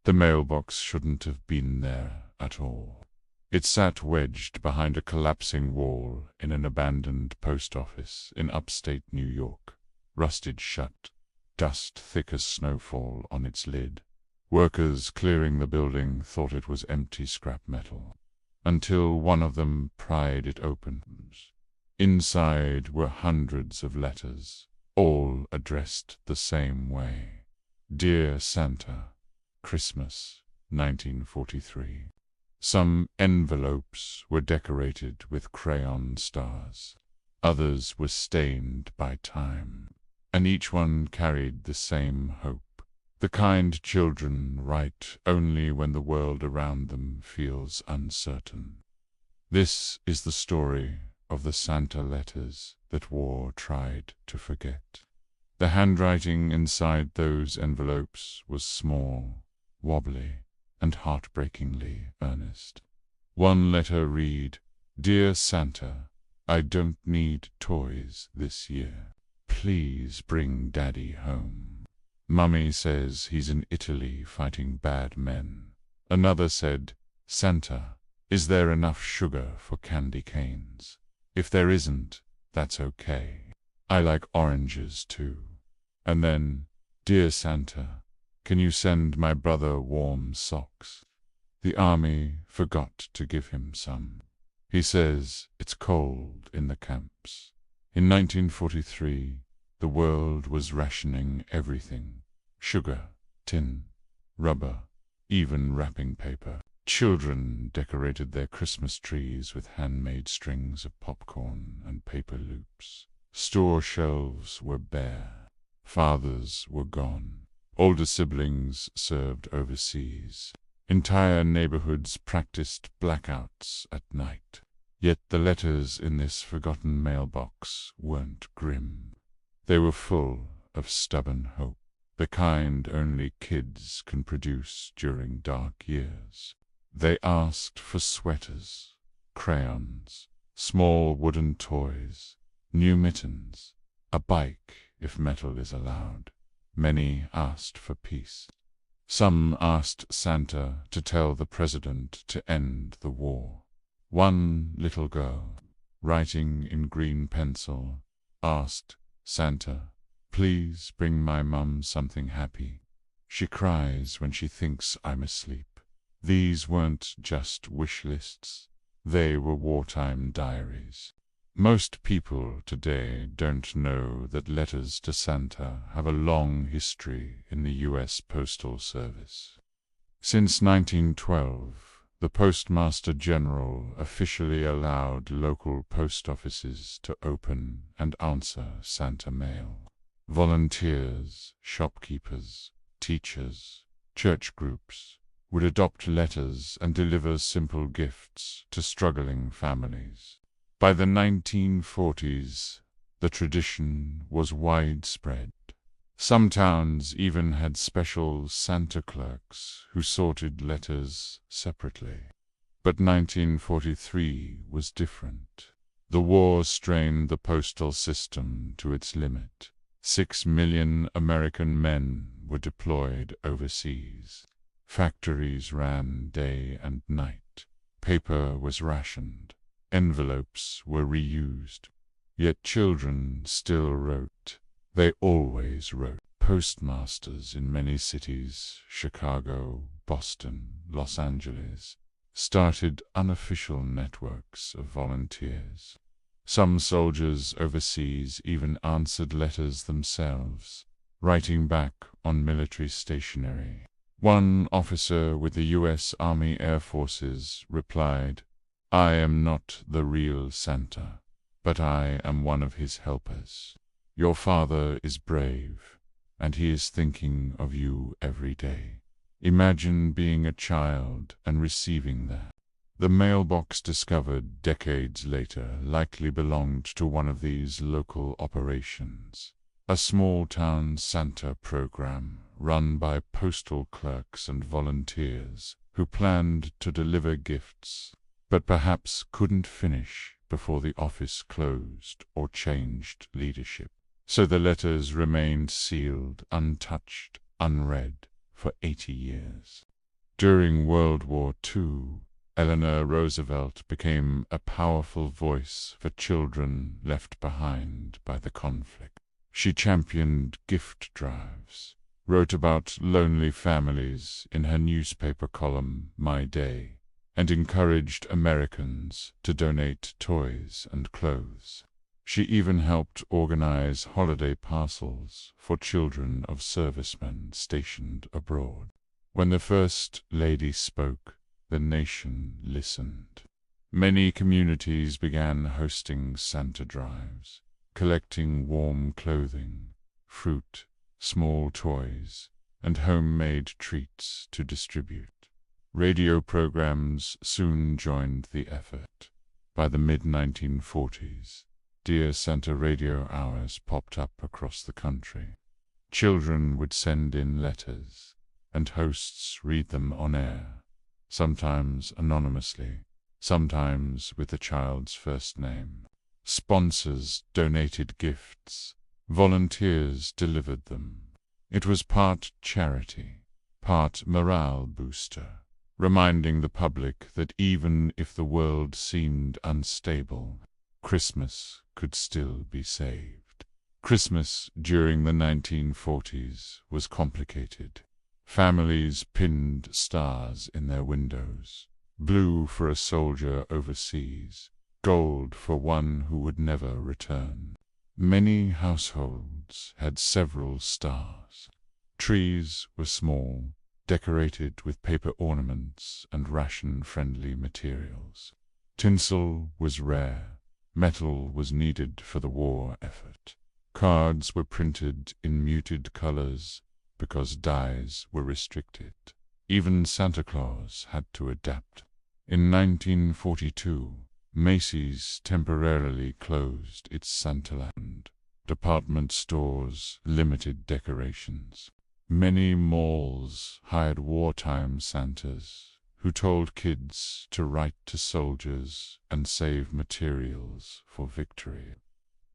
The mailbox shouldn't have been there at all. It sat wedged behind a collapsing wall in an abandoned post office in upstate New York, rusted shut, dust thick as snowfall on its lid. Workers clearing the building thought it was empty scrap metal, until one of them pried it open. Inside were hundreds of letters, all addressed the same way. Dear Santa, Christmas, 1943. Some envelopes were decorated with crayon stars. Others were stained by time, and each one carried the same hope. The kind children write only when the world around them feels uncertain. This is the story of the Santa letters that war tried to forget. The handwriting inside those envelopes was small, wobbly, and heartbreakingly earnest. One letter read, "Dear Santa, I don't need toys this year. Please bring Daddy home. Mummy says he's in Italy fighting bad men." Another said, "Santa, is there enough sugar for candy canes? If there isn't, that's okay. I like oranges too." And then, "Dear Santa, can you send my brother warm socks? The army forgot to give him some. He says it's cold in the camps." In 1943, the world was rationing everything: sugar, tin, rubber, even wrapping paper. Children decorated their Christmas trees with handmade strings of popcorn and paper loops. Store shelves were bare. Fathers were gone. Older siblings served overseas. Entire neighborhoods practiced blackouts at night. Yet the letters in this forgotten mailbox weren't grim. They were full of stubborn hope, the kind only kids can produce during dark years. They asked for sweaters, crayons, small wooden toys, new mittens, a bike if metal is allowed. Many asked for peace. Some asked Santa to tell the president to end the war. One little girl, writing in green pencil, asked, "Santa, please bring my mum something happy. She cries when she thinks I'm asleep." These weren't just wish lists. They were wartime diaries. Most people today don't know that letters to Santa have a long history in the U.S. Postal Service. Since 1912, the Postmaster General officially allowed local post offices to open and answer Santa mail. Volunteers, shopkeepers, teachers, church groups would adopt letters and deliver simple gifts to struggling families. By the 1940s, the tradition was widespread. Some towns even had special Santa clerks who sorted letters separately. But 1943 was different. The war strained the postal system to its limit. 6 million American men were deployed overseas. Factories ran day and night. Paper was rationed. Envelopes were reused. Yet children still wrote. They always wrote. Postmasters in many cities, Chicago, Boston, Los Angeles, started unofficial networks of volunteers. Some soldiers overseas even answered letters themselves, writing back on military stationery. One officer with the U.S. Army Air Forces replied, "I am not the real Santa, but I am one of his helpers. Your father is brave, and he is thinking of you every day." Imagine being a child and receiving that. The mailbox, discovered decades later, likely belonged to one of these local operations, a small-town Santa program run by postal clerks and volunteers who planned to deliver gifts, but perhaps couldn't finish before the office closed or changed leadership. So the letters remained sealed, untouched, unread for 80 years. During World War II, Eleanor Roosevelt became a powerful voice for children left behind by the conflict. She championed gift drives, wrote about lonely families in her newspaper column My Day, and encouraged Americans to donate toys and clothes. She even helped organize holiday parcels for children of servicemen stationed abroad. When the First Lady spoke, the nation listened. Many communities began hosting Santa drives, collecting warm clothing, fruit, small toys, and homemade treats to distribute. Radio programs soon joined the effort. By the mid-1940s, Dear Santa radio hours popped up across the country. Children would send in letters, and hosts read them on air, sometimes anonymously, sometimes with the child's first name. Sponsors donated gifts, volunteers delivered them. It was part charity, part morale booster, reminding the public that even if the world seemed unstable, Christmas could still be saved. Christmas during the 1940s was complicated. Families pinned stars in their windows, blue for a soldier overseas, gold for one who would never return. Many households had several stars. Trees were small, decorated with paper ornaments and ration-friendly materials. Tinsel was rare. Metal was needed for the war effort. Cards were printed in muted colors because dyes were restricted. Even Santa Claus had to adapt. In 1942, Macy's temporarily closed its Santaland. Department stores limited decorations. Many malls hired wartime Santas who told kids to write to soldiers and save materials for victory.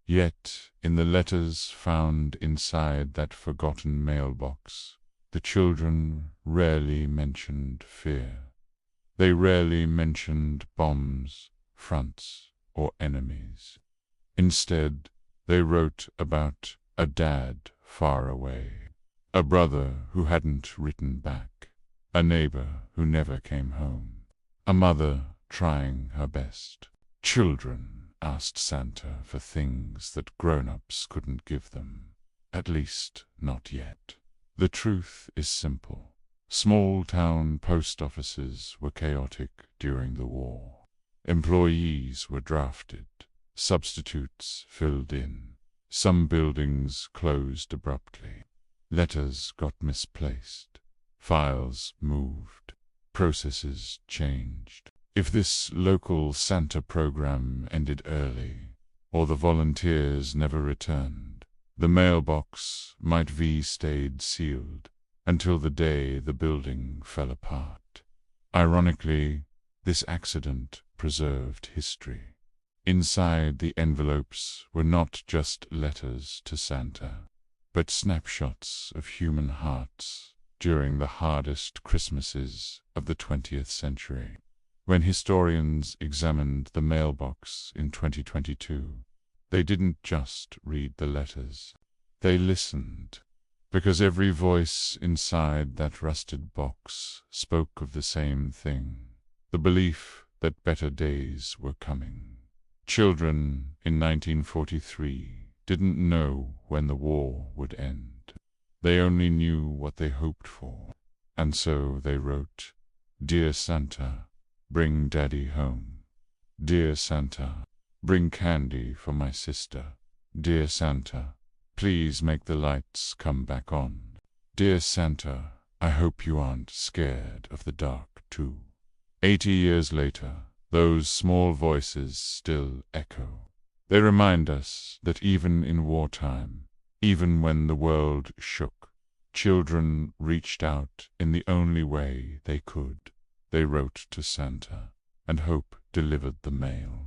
Yet, in the letters found inside that forgotten mailbox, the children rarely mentioned fear. They rarely mentioned bombs, fronts, or enemies. Instead, they wrote about a dad far away, a brother who hadn't written back, a neighbor who never came home, a mother trying her best. Children asked Santa for things that grown-ups couldn't give them, at least not yet. The truth is simple. Small-town post offices were chaotic during the war. Employees were drafted, substitutes filled in. Some buildings closed abruptly. Letters got misplaced. Files moved. Processes changed. If this local Santa program ended early, or the volunteers never returned, the mailbox might be stayed sealed until the day the building fell apart. Ironically, this accident preserved history. Inside the envelopes were not just letters to Santa, but snapshots of human hearts during the hardest Christmases of the 20th century. When historians examined the mailbox in 2022, they didn't just read the letters. They listened, because every voice inside that rusted box spoke of the same thing, the belief that better days were coming. Children in 1943 didn't know when the war would end. They only knew what they hoped for, and so they wrote, "Dear Santa, bring Daddy home. Dear Santa, bring candy for my sister. Dear Santa, please make the lights come back on. Dear Santa, I hope you aren't scared of the dark too." 80 years later, those small voices still echo. They remind us that even in wartime, even when the world shook, children reached out in the only way they could. They wrote to Santa, and hope delivered the mail.